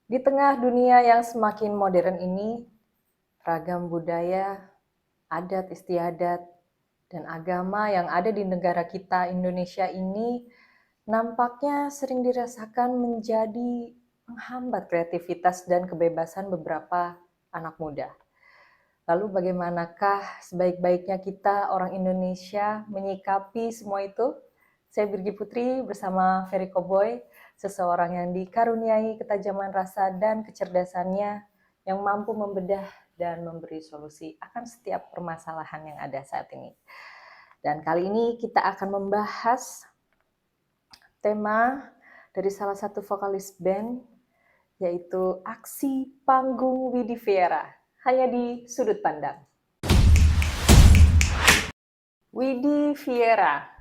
Di tengah dunia yang semakin modern ini, ragam budaya, adat istiadat, dan agama yang ada di negara kita Indonesia ini nampaknya sering dirasakan menjadi menghambat kreativitas dan kebebasan beberapa anak muda. Lalu bagaimanakah sebaik-baiknya kita orang Indonesia menyikapi semua itu? Saya Birgi Putri bersama Ferry Koboy, seseorang yang dikaruniai ketajaman rasa dan kecerdasannya yang mampu membedah dan memberi solusi akan setiap permasalahan yang ada saat ini. Dan kali ini kita akan membahas tema dari salah satu vokalis band, yaitu Aksi Panggung Widi Viera, hanya di Sudut Pandang. Widi Viera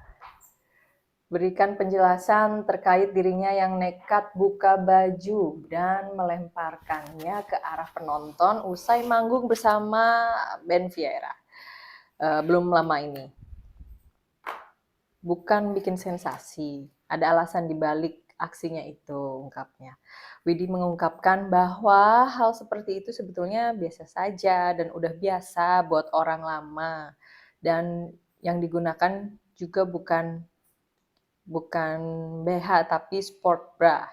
berikan penjelasan terkait dirinya yang nekat buka baju dan melemparkannya ke arah penonton usai manggung bersama band Viera. Belum lama ini. Bukan bikin sensasi, ada alasan dibalik aksinya itu, ungkapnya. Widi mengungkapkan bahwa hal seperti itu sebetulnya biasa saja dan udah biasa buat orang lama. Dan yang digunakan juga bukan BH tapi sport bra.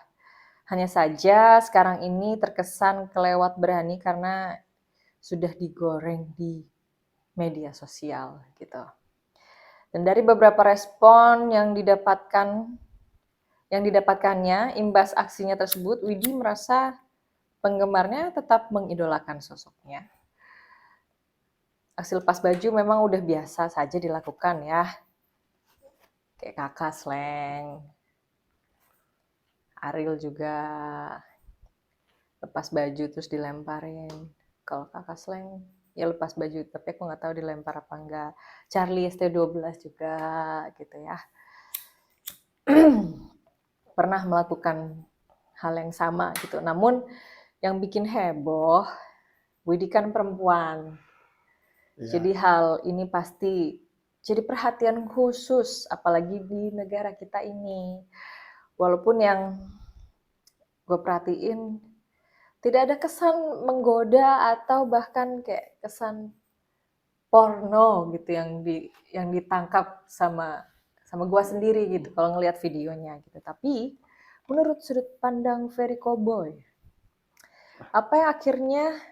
Hanya saja sekarang ini terkesan kelewat berani karena sudah digoreng di media sosial gitu. Dan dari beberapa respon yang didapatkannya imbas aksinya tersebut, Widi merasa penggemarnya tetap mengidolakan sosoknya. Aksi lepas baju memang udah biasa saja dilakukan ya. Kayak Kakak Slank, Ariel juga lepas baju terus dilemparin. Kalau Kakak Slank ya lepas baju, tapi aku nggak tahu dilempar apa enggak. Charlie ST12 juga gitu ya. Pernah melakukan hal yang sama gitu. Namun yang bikin heboh, Widi kan perempuan. Ya. Jadi hal ini pasti jadi perhatian khusus, apalagi di negara kita ini. Walaupun yang gue perhatiin tidak ada kesan menggoda atau bahkan kayak kesan porno gitu yang ditangkap sama gue sendiri gitu kalau ngelihat videonya gitu. Tapi menurut sudut pandang Ferry Koboy, apa yang akhirnya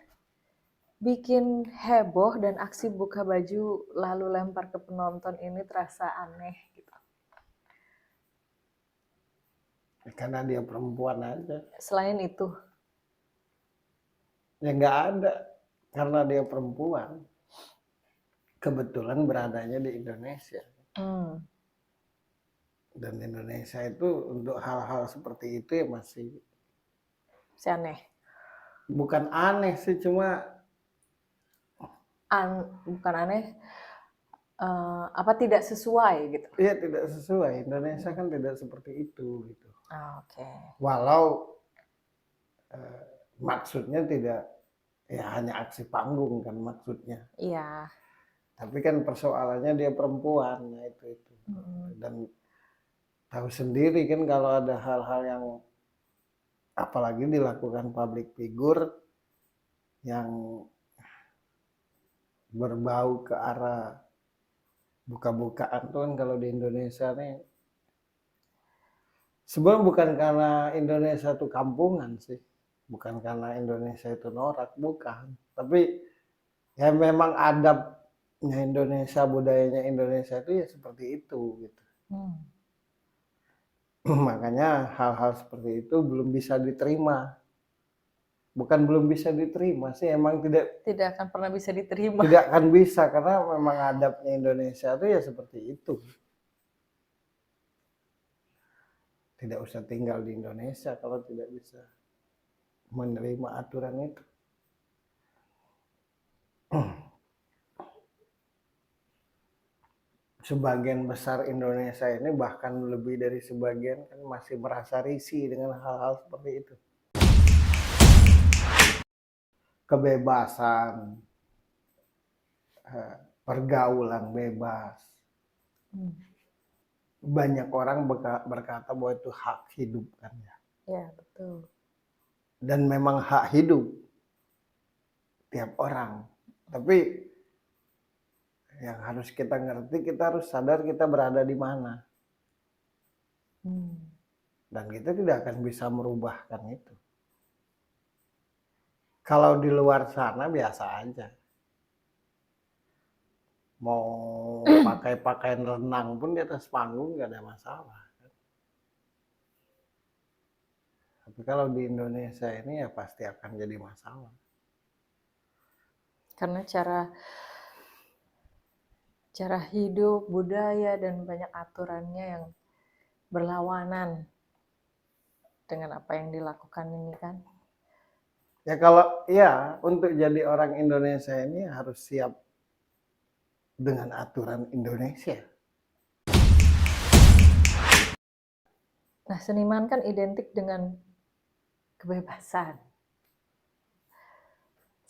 bikin heboh dan aksi buka baju lalu lempar ke penonton ini terasa aneh gitu? Karena dia perempuan aja. Selain itu? Ya nggak ada. Karena dia perempuan. Kebetulan beradanya di Indonesia. Dan Indonesia itu untuk hal-hal seperti itu ya masih aneh. Bukan aneh sih, cuma bukan aneh, apa tidak sesuai gitu? Iya, tidak sesuai. Indonesia kan tidak seperti itu gitu. Oke. Walau maksudnya tidak ya hanya aksi panggung kan maksudnya. Iya. Tapi kan persoalannya dia perempuan, nah itu. Dan tahu sendiri kan kalau ada hal-hal yang apalagi dilakukan public figure yang berbau ke arah buka-bukaan tuh kan kalau di Indonesia nih sebenarnya bukan karena Indonesia itu kampungan sih, bukan karena Indonesia itu norak, bukan, tapi ya memang adabnya Indonesia, budayanya Indonesia itu ya seperti itu gitu. Makanya hal-hal seperti itu belum bisa diterima. Bukan belum bisa diterima sih, emang tidak akan pernah bisa diterima. Tidak akan bisa karena memang adabnya Indonesia itu ya seperti itu. Tidak usah tinggal di Indonesia kalau tidak bisa menerima aturan itu. Sebagian besar Indonesia ini bahkan lebih dari sebagian kan masih merasa risih dengan hal-hal seperti itu. Kebebasan, pergaulan bebas. Banyak orang berkata bahwa itu hak hidup kan ya. Ya, betul. dan memang hak hidup tiap orang. Tapi yang harus kita ngerti, kita harus sadar kita berada di mana. Dan kita tidak akan bisa merubahkan itu. Kalau di luar sana biasa aja. Mau pakai pakaian renang pun di atas panggung nggak ada masalah. Tapi kalau di Indonesia ini ya pasti akan jadi masalah. Karena cara hidup, budaya, dan banyak aturannya yang berlawanan dengan apa yang dilakukan ini kan. Ya kalau ya untuk jadi orang Indonesia ini harus siap dengan aturan Indonesia. Nah, seniman kan identik dengan kebebasan.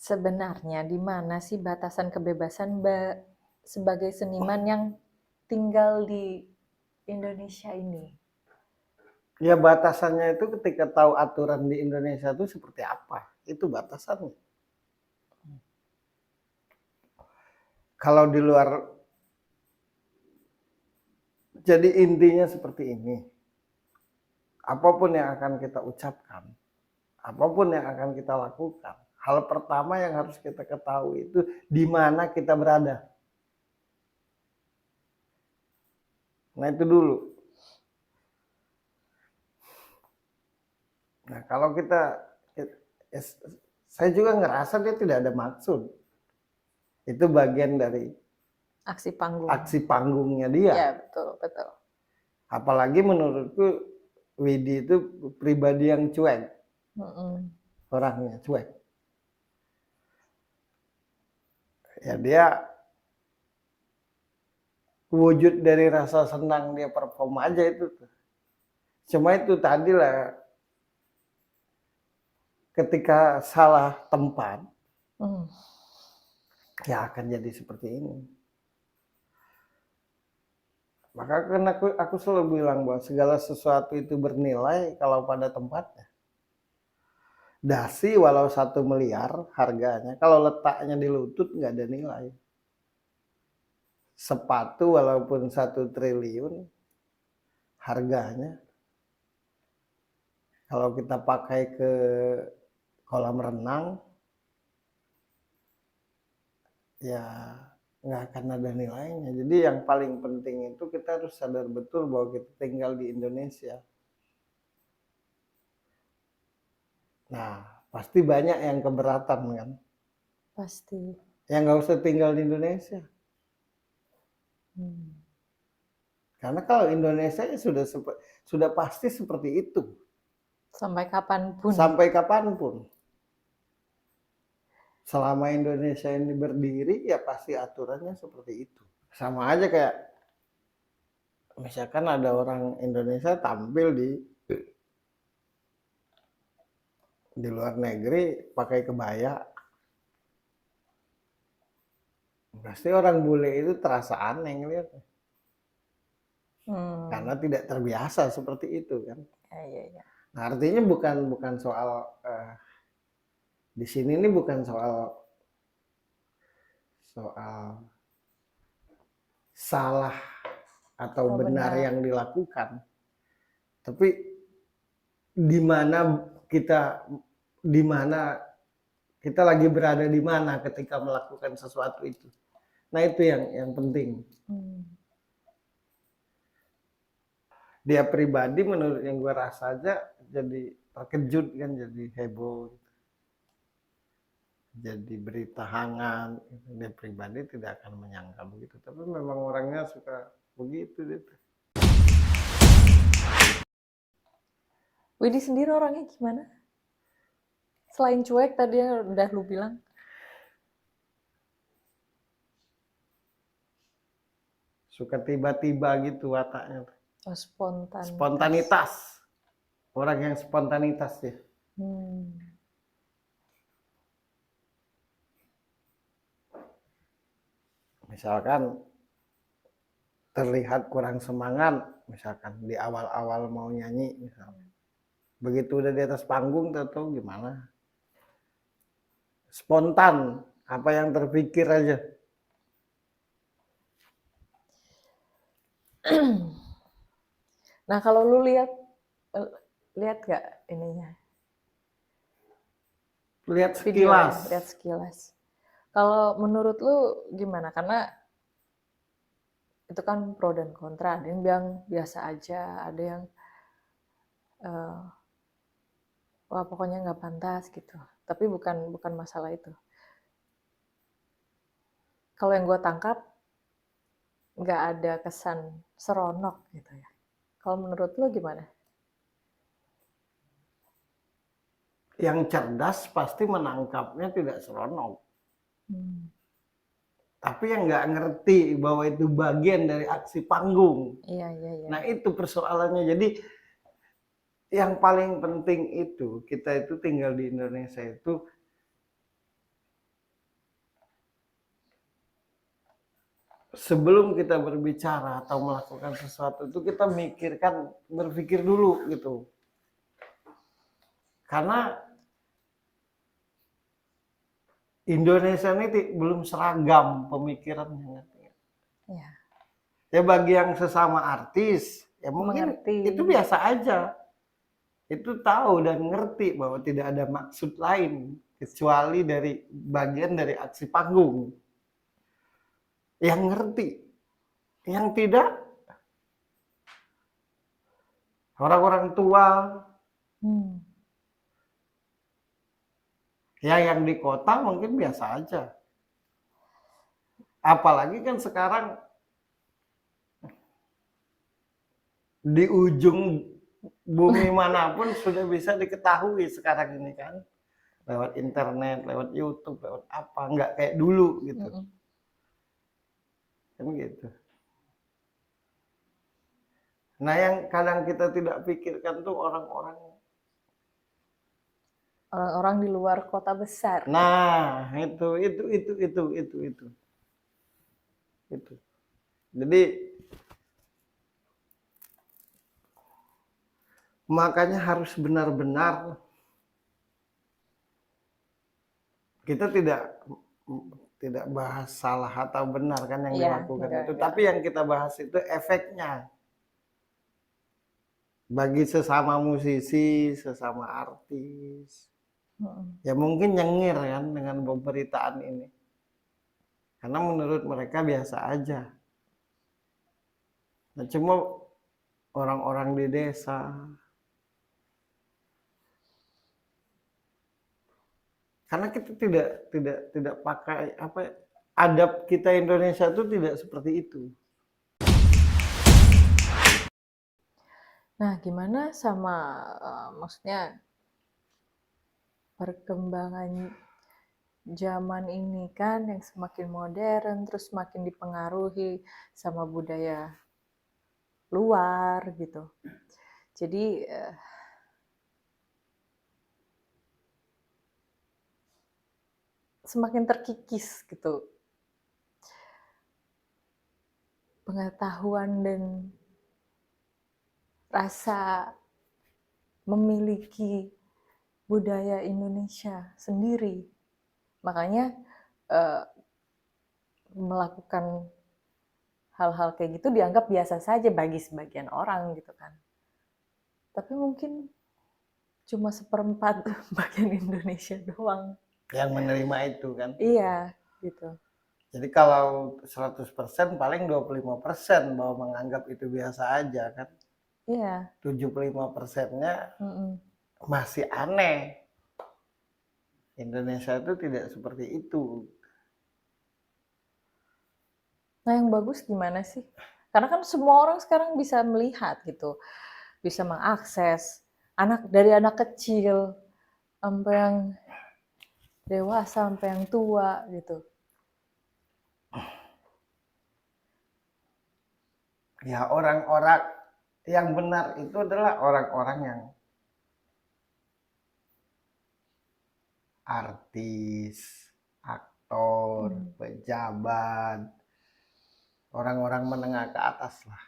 Sebenarnya di mana sih batasan kebebasan sebagai seniman yang tinggal di Indonesia ini? Ya batasannya itu ketika tahu aturan di Indonesia itu seperti apa. Itu batasannya. Kalau di luar, jadi intinya seperti ini. Apapun yang akan kita ucapkan, apapun yang akan kita lakukan, hal pertama yang harus kita ketahui itu di mana kita berada. Nah itu dulu. Nah kalau saya juga ngerasa dia tidak ada maksud. Itu bagian dari Aksi panggung. aksi panggungnya dia. Ya, betul, betul. Apalagi menurutku Widi itu pribadi yang cuek. Orangnya cuek. Ya dia wujud dari rasa senang dia perform aja itu. Cuma itu tadi lah, ketika salah tempat, ya akan jadi seperti ini. Maka kan aku selalu bilang bahwa segala sesuatu itu bernilai kalau pada tempatnya. Dasi walau 1 miliar harganya, kalau letaknya di lutut nggak ada nilai. Sepatu walaupun 1 triliun harganya, kalau kita pakai ke kolam renang, ya nggak akan ada nilainya. Jadi yang paling penting itu kita harus sadar betul bahwa kita tinggal di Indonesia. Nah, pasti banyak yang keberatan kan? Pasti. Yang nggak usah tinggal di Indonesia. Karena kalau Indonesia ya sudah pasti seperti itu. Sampai kapanpun. Sampai kapanpun. Selama Indonesia ini berdiri, ya pasti aturannya seperti itu. Sama aja kayak, misalkan ada orang Indonesia tampil di luar negeri pakai kebaya. Pasti orang bule itu terasa aneh ngeliatnya. Karena tidak terbiasa seperti itu kan. Ya. Nah, artinya bukan soal di sini ini bukan soal salah atau benar yang dilakukan, tapi di mana kita lagi berada di mana ketika melakukan sesuatu itu. Nah itu yang penting. Dia pribadi menurut yang gue rasa aja jadi terkejut kan, jadi heboh gitu. Jadi berita hangat, dia pribadi tidak akan menyangka begitu, tapi memang orangnya suka begitu gitu. Widi sendiri orangnya gimana? Selain cuek tadi yang udah lu bilang. Suka tiba-tiba gitu wataknya. Oh, spontanitas. Spontanitas. Orang yang spontanitas ya. Misalkan terlihat kurang semangat, misalkan di awal-awal mau nyanyi misalnya. Begitu udah di atas panggung tahu gimana? Spontan, apa yang terpikir aja. Nah, kalau lu lihat gak ininya Lihat videonya, sekilas. lihat sekilas. Kalau menurut lu gimana? Karena itu kan pro dan kontra. Ada yang bilang biasa aja, ada yang wah pokoknya nggak pantas gitu. Tapi bukan masalah itu. Kalau yang gue tangkap nggak ada kesan seronok gitu ya. Kalau menurut lu gimana? Yang cerdas pasti menangkapnya tidak seronok. Tapi yang nggak ngerti bahwa itu bagian dari aksi panggung. Iya. Nah itu persoalannya. Jadi yang paling penting itu, kita itu tinggal di Indonesia itu sebelum kita berbicara atau melakukan sesuatu itu kita berpikir dulu gitu. Karena Indonesia ini belum seragam pemikirannya. Ya. Ya bagi yang sesama artis, ya mungkin Mengerti. itu biasa aja. Itu tahu dan ngerti bahwa tidak ada maksud lain kecuali dari bagian dari aksi panggung. Yang ngerti, yang tidak, orang-orang tua, ya yang di kota mungkin biasa aja. Apalagi kan sekarang di ujung bumi manapun sudah bisa diketahui sekarang ini kan. Lewat internet, lewat YouTube, lewat apa, nggak kayak dulu gitu. Kan gitu. Nah yang kadang kita tidak pikirkan tuh orang-orang Orang-orang di luar kota besar. Nah, itu. Jadi makanya harus benar-benar kita tidak bahas salah atau benar kan yang dilakukan itu, tapi yang kita bahas itu efeknya bagi sesama musisi, sesama artis. Ya mungkin nyengir kan dengan pemberitaan ini. Karena menurut mereka biasa aja. Nah, cuma orang-orang di desa. Karena kita tidak pakai adab kita Indonesia itu tidak seperti itu. Nah, gimana sama maksudnya perkembangan zaman ini kan yang semakin modern terus semakin dipengaruhi sama budaya luar gitu. Jadi semakin terkikis gitu pengetahuan dan rasa memiliki budaya Indonesia sendiri. Makanya melakukan hal-hal kayak gitu dianggap biasa saja bagi sebagian orang gitu kan. Tapi mungkin cuma 1/4 bagian Indonesia doang yang menerima itu kan. Iya, gitu. Jadi kalau 100% paling 25% bahwa menganggap itu biasa aja kan. Iya. 75%-nya masih aneh. Indonesia itu tidak seperti itu. Nah, yang bagus gimana sih? Karena kan semua orang sekarang bisa melihat gitu. Bisa mengakses dari anak kecil sampai yang dewasa sampai yang tua gitu. Ya orang-orang yang benar itu adalah orang-orang yang artis, aktor, pejabat, orang-orang menengah ke atas lah.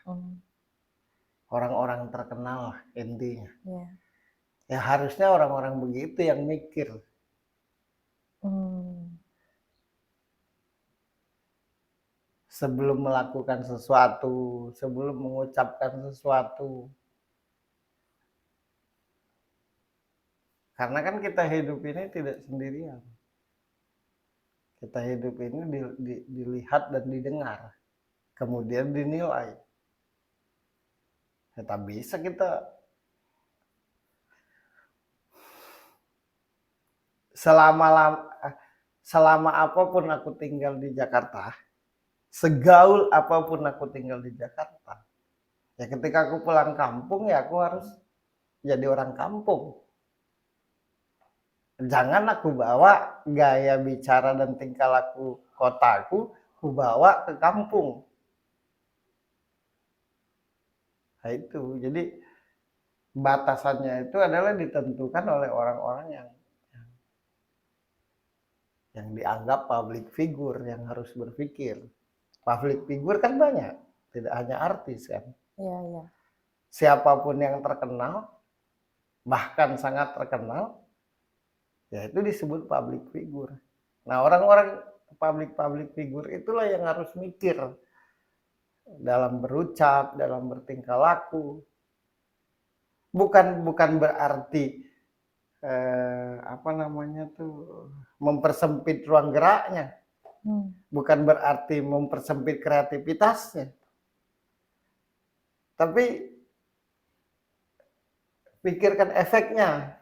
Orang-orang terkenal lah intinya. Yeah. Ya harusnya orang-orang begitu yang mikir. Sebelum melakukan sesuatu, sebelum mengucapkan sesuatu. Karena kan kita hidup ini tidak sendirian. Kita hidup ini dilihat dan didengar. Kemudian dinilai. Ya, tak bisa kita selama apapun aku tinggal di Jakarta, segaul apapun aku tinggal di Jakarta, ya ketika aku pulang kampung ya aku harus jadi orang kampung. Jangan aku bawa gaya bicara dan tingkah laku kotaku, aku bawa ke kampung. Nah itu, jadi batasannya itu adalah ditentukan oleh orang-orang yang dianggap public figure, yang harus berpikir. Public figure kan banyak, tidak hanya artis kan. Iya, iya. Siapapun yang terkenal, bahkan sangat terkenal, ya itu disebut public figure. Nah orang-orang public figure itulah yang harus mikir dalam berucap, dalam bertingkah laku. Bukan berarti mempersempit ruang geraknya, bukan berarti mempersempit kreativitasnya, tapi pikirkan efeknya.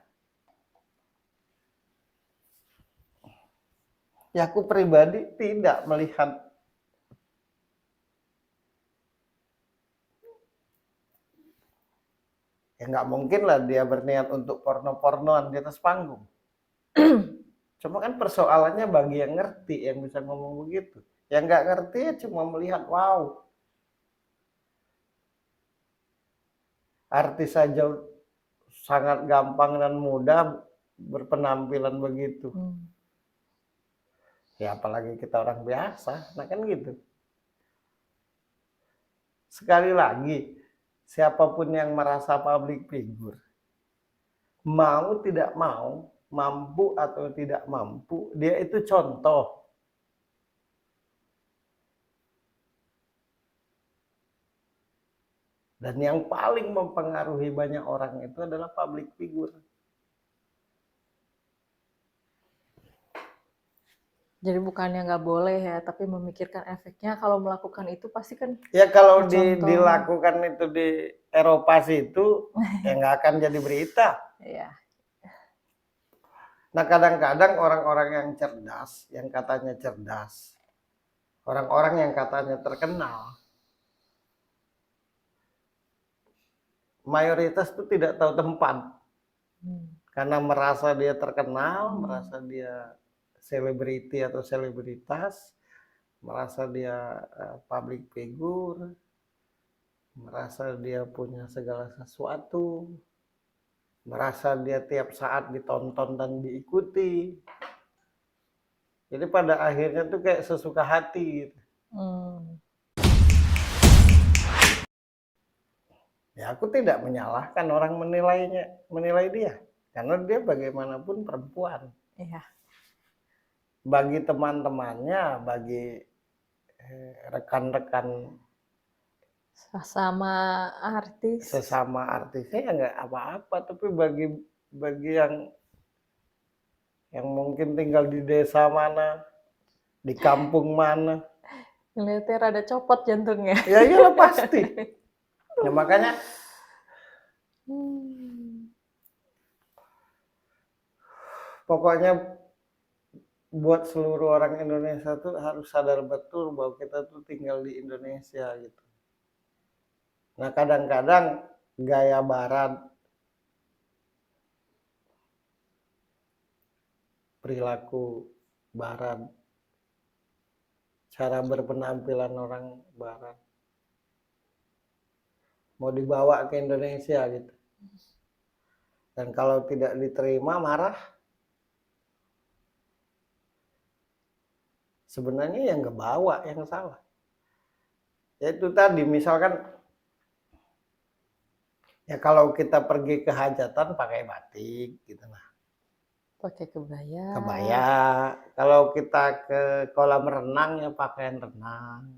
Ya aku pribadi tidak melihat ya nggak mungkin lah dia berniat untuk porno-pornoan di atas panggung. Cuma kan persoalannya bagi yang ngerti yang bisa ngomong begitu. Yang nggak ngerti ya cuma melihat, wow, artis saja sangat gampang dan mudah berpenampilan begitu. Ya apalagi kita orang biasa, nah kan gitu. Sekali lagi, siapapun yang merasa public figure, mau tidak mau, mampu atau tidak mampu, dia itu contoh. Dan yang paling mempengaruhi banyak orang itu adalah public figure. Jadi bukannya nggak boleh ya, tapi memikirkan efeknya kalau melakukan itu pasti kan. Ya kalau Contoh. dilakukan itu di Eropa situ, ya nggak akan jadi berita. Iya. Nah kadang-kadang orang-orang yang cerdas, yang katanya cerdas, orang-orang yang katanya terkenal, mayoritas itu tidak tahu tempat. Karena merasa dia terkenal, merasa dia selebriti atau selebritas, merasa dia public figure, merasa dia punya segala sesuatu, merasa dia tiap saat ditonton dan diikuti. Jadi pada akhirnya tuh kayak sesuka hati. Ya aku tidak menyalahkan orang menilai dia, karena dia bagaimanapun perempuan. Iya. Bagi teman-temannya, bagi rekan-rekan sesama artisnya ya nggak apa-apa, tapi bagi yang mungkin tinggal di desa mana, di kampung mana, Ngeliatnya rada copot jantungnya. ya iyalah pasti. Ya makanya pokoknya buat seluruh orang Indonesia tuh harus sadar betul bahwa kita tuh tinggal di Indonesia gitu. Nah kadang-kadang gaya barat, perilaku barat, cara berpenampilan orang barat mau dibawa ke Indonesia gitu. Dan kalau tidak diterima marah, sebenarnya yang ngebawa yang salah. Ya itu tadi misalkan Ya kalau kita pergi ke hajatan pakai batik gitu lah. Pakai kebaya. Kebaya. Kalau kita ke kolam renang ya pakaian renang.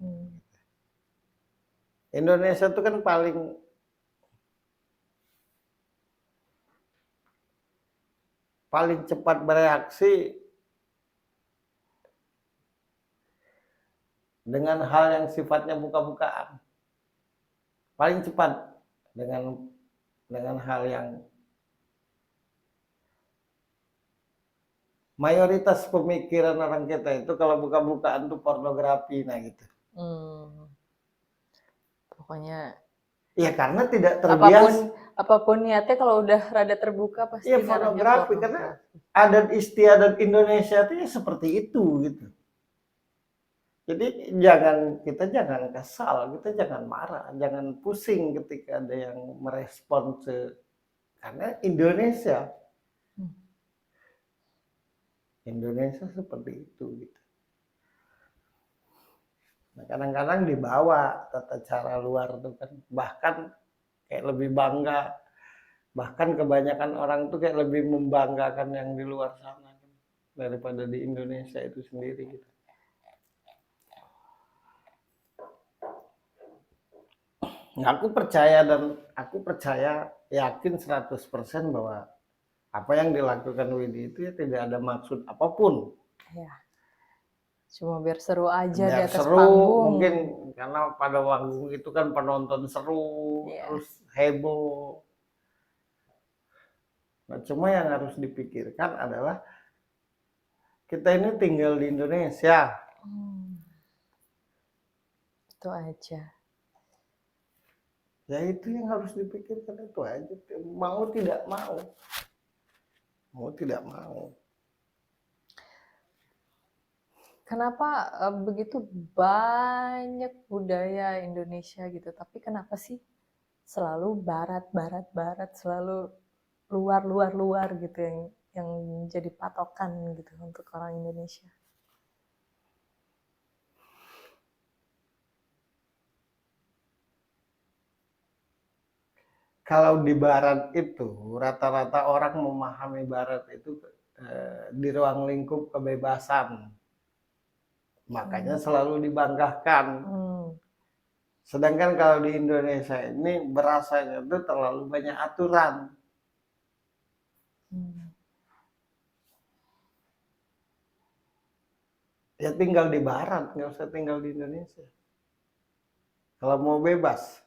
Indonesia itu kan paling cepat bereaksi dengan hal yang sifatnya buka-bukaan. Paling cepat dengan hal yang mayoritas pemikiran orang kita itu kalau buka-bukaan tuh pornografi, nah gitu. Pokoknya ya karena tidak terbiasa. Apapun niatnya kalau udah rada terbuka pasti ya pornografi, karena adat istiadat Indonesia itu ya seperti itu gitu. Jadi kita jangan kesal, kita jangan marah, jangan pusing ketika ada yang merespon karena Indonesia seperti itu gitu. Nah, kadang-kadang dibawa tata cara luar tuh kan, bahkan kayak lebih bangga, bahkan kebanyakan orang tuh kayak lebih membanggakan yang di luar sana kan, daripada di Indonesia itu sendiri gitu. Aku percaya yakin 100% bahwa apa yang dilakukan Widi itu ya tidak ada maksud apapun. Ya. Cuma biar seru aja biar di atas seru, panggung. mungkin karena pada panggung itu kan penonton seru, terus heboh. Nah, cuma yang harus dipikirkan adalah kita ini tinggal di Indonesia. Itu aja. Ya itu yang harus dipikirkan, itu aja. Mau tidak mau. Kenapa begitu banyak budaya Indonesia gitu, tapi kenapa sih selalu barat, selalu luar gitu yang jadi patokan gitu untuk orang Indonesia? Kalau di barat itu rata-rata orang memahami barat itu di ruang lingkup kebebasan. Makanya selalu dibanggakan. Sedangkan kalau di Indonesia ini berasanya itu terlalu banyak aturan. Ya tinggal di barat, nggak usah tinggal di Indonesia. Kalau mau bebas.